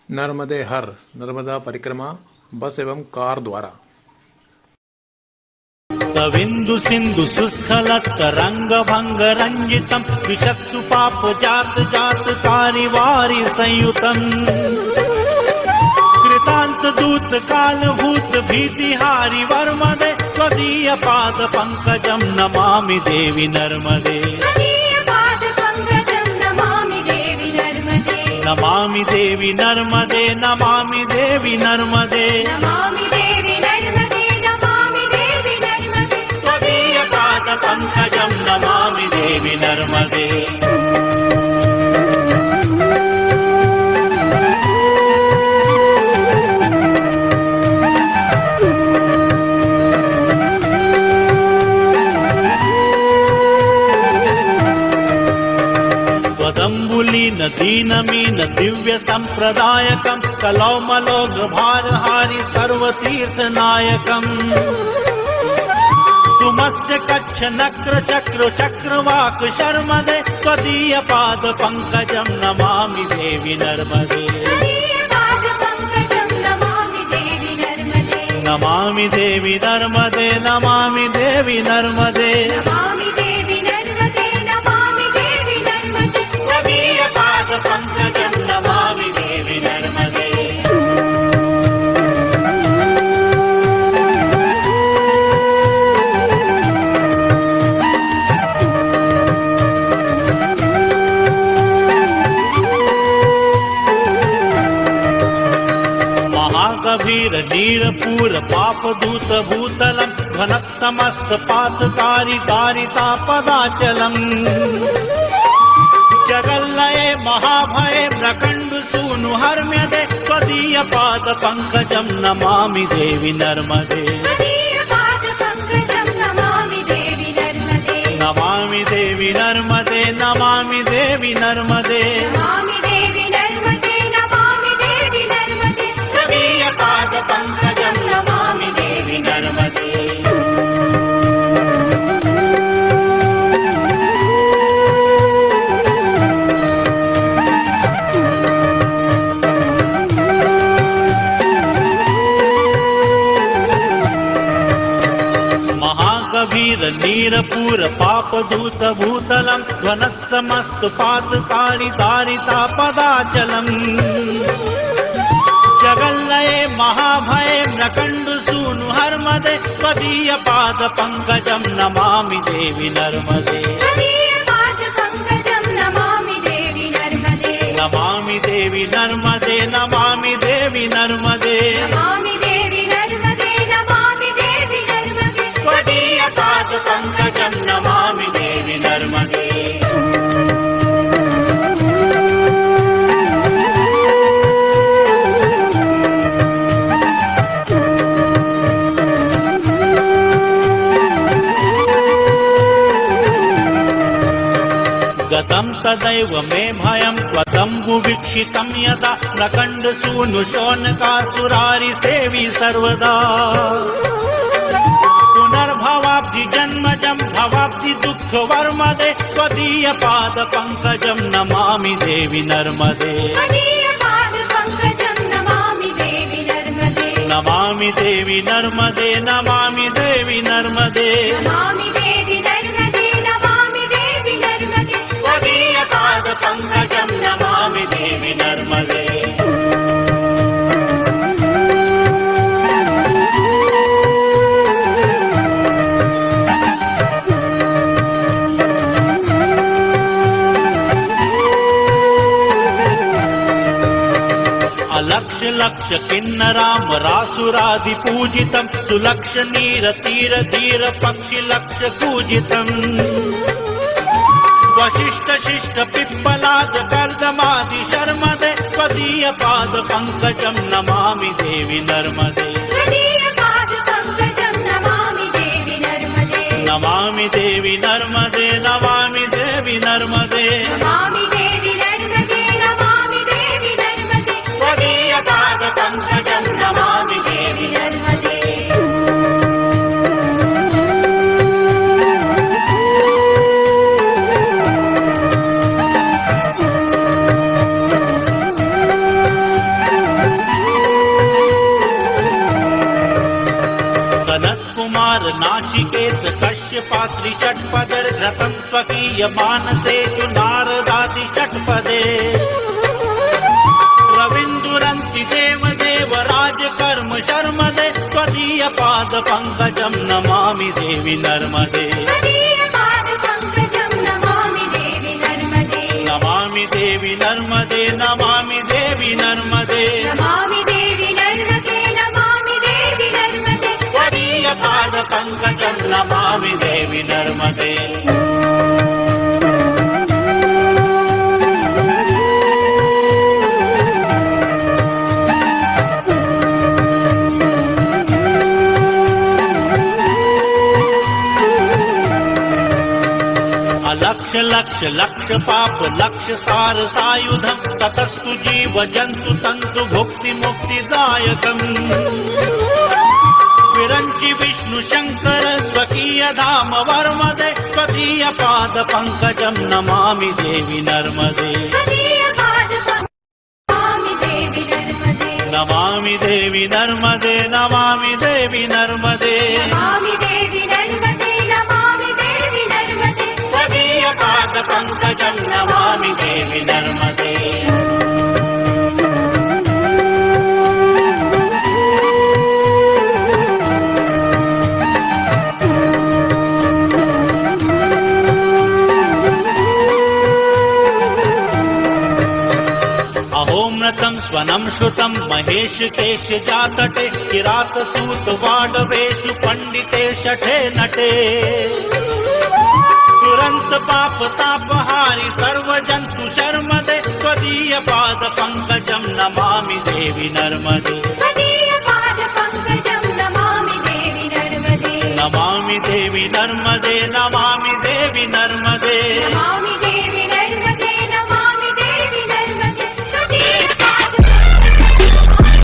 नर्मदे हर नर्मदा परिक्रमा बस एवं कार द्वारा। सविंदु सिंधु सुस्खलत रंग भंग रंजितम विषत्सु पाप जात जात कारिवारी संयुतम कृतांत दूत काल भूत भीतिहारी वर्मदे त्वदीय पाद पंकजम नमामि देवी नर्मदे। नमामि देवी नर्मदे नमामि देवी नर्मदे नमामि देवी नर्मदे नमामि देवी नर्मदे त्वदीय पाद पंकजम नमामि देवी नर्मदे। त्वदम्बुलीन दीनमीन दिव्य संप्रदायकं कलौमलोघ भारहारि सर्वतीर्थ नायकम् सुमत्स्य कच्छ नक्र चक्र चक्रवाक शर्मदे त्वदीय पाद पंकजं नमामि देवी नर्मदे। नमामि देवी नर्मदे नमामि देवी नर्मदे नमामि देवी नर्मदे नमामि देवी नर्मदे त्वदीय पाद पंकजं नमामि देवी नर्मदे। महागभीर नीरपूर पाप दूत भूतलम घनत समस्त पातकारी कारिता पदाचलम जगल्लये महाभये प्रकंड सूनु हर्म्यदे त्वदीय पाद पंकजं नमामि देवी नर्मदे। नमामि देवी नर्मदे नमामि देवी नर्मदे नमामि देवी नर्मदे नमामि देवी नर्मदे त्वदीय पाद पंकजं नमामि देवी नर्मदे। महाकबीर नीरपूर पाप दूत भूतलम घनत समस्त पातकारी दारिता पदाचलम जगल्लये महाभये प्रकंड सूनु हर्मदे त्वदीय पाद पंकजं नमामि देवी नर्मदे। नमामि देवी नर्मदे नमामि देवी नर्मदे नमामि देवी नर्मदे नमामि देवी नर्मदे नमामि देवी नर्मदे त्वदीय पाद पंकजं नमामि देवी नर्मदे। गतं तदैव मे भयं त्वदम्बु वीक्षितं यदा प्रकंड सूनु शौनकासुरारि सेवी सर्वदा पुनर्भवाब्धि जन्मजं भवाब्धि दुःख वर्मदे त्वदीय पाद पंकजं नमामि देवी नर्मदे। नमामि देवी नर्मदे नमामि देवी नर्मदे नमामि देवी नर्मदे नमामि देवी नर्मदे त्वदीय पाद पंकजं नमामि देवी नर्मदे। अलक्ष लक्ष किन्नराम रासुरादि पूजितं सुलक्ष नीर तीर धीर पक्षि लक्ष पूजितं वशिष्ठ शिष्ट पिप्पलाद कर्दमादि शर्मदे त्वदीय पाद पंकजं नमामि देवी नर्मदे। नमामि देवी नर्मदे नमामि देवी नर्मदे नमामि देवी नर्मदे नमामि देवी नर्मदे त्वदीय पाद पंकजं नमामि देवी नर्मदे। पात्री षट्पदे घृतं स्वकीय मानसे तु नारदादि षट्पदे रविन्दुरन्ति देव राजकर्म शर्मदे त्वदीय पाद पंकजं नमामि देवी नर्मदे त्वदीयपादपङ्कजं नमामि देवि नर्मदे नमामि देवी नर्मदे नमामि देवी नर्मदे नमामि देवि नर्मदे नमामि देवि नर्मदे त्वदीय पाद पंकजं नमामि देवी नर्मदे लक्ष लक्ष पाप लक्ष सार सायुधं ततस्तु जीव जन्तु तन्तु भुक्ति मुक्ति दायकम् विरञ्चि विष्णु शंकर स्वकीय धाम वर्मदे त्वदीय पाद पंकजं नमामि देवी नर्मदे नमामि देवी नर्मदे नमामि देवी नर्मदे नमामि देवि नर्मदे नमामि देवि नर्मदे त्वदीय पाद पंकजं नमामि देवी नर्मदे अहोम्नतं स्वनं श्रुतं महेश केश जातटे किरात सूत वाडवेषु पंडिते शठे नटे तुरंत पाप तापहारी सर्व जंतु शर्मदे त्वदीय पाद पंकजं नमामि देवी नर्मदे त्वदीयपादपङ्कजं नमामि देवि नर्मदे नमामि देवी नर्मदे नमामि देवी नर्मदे नमामि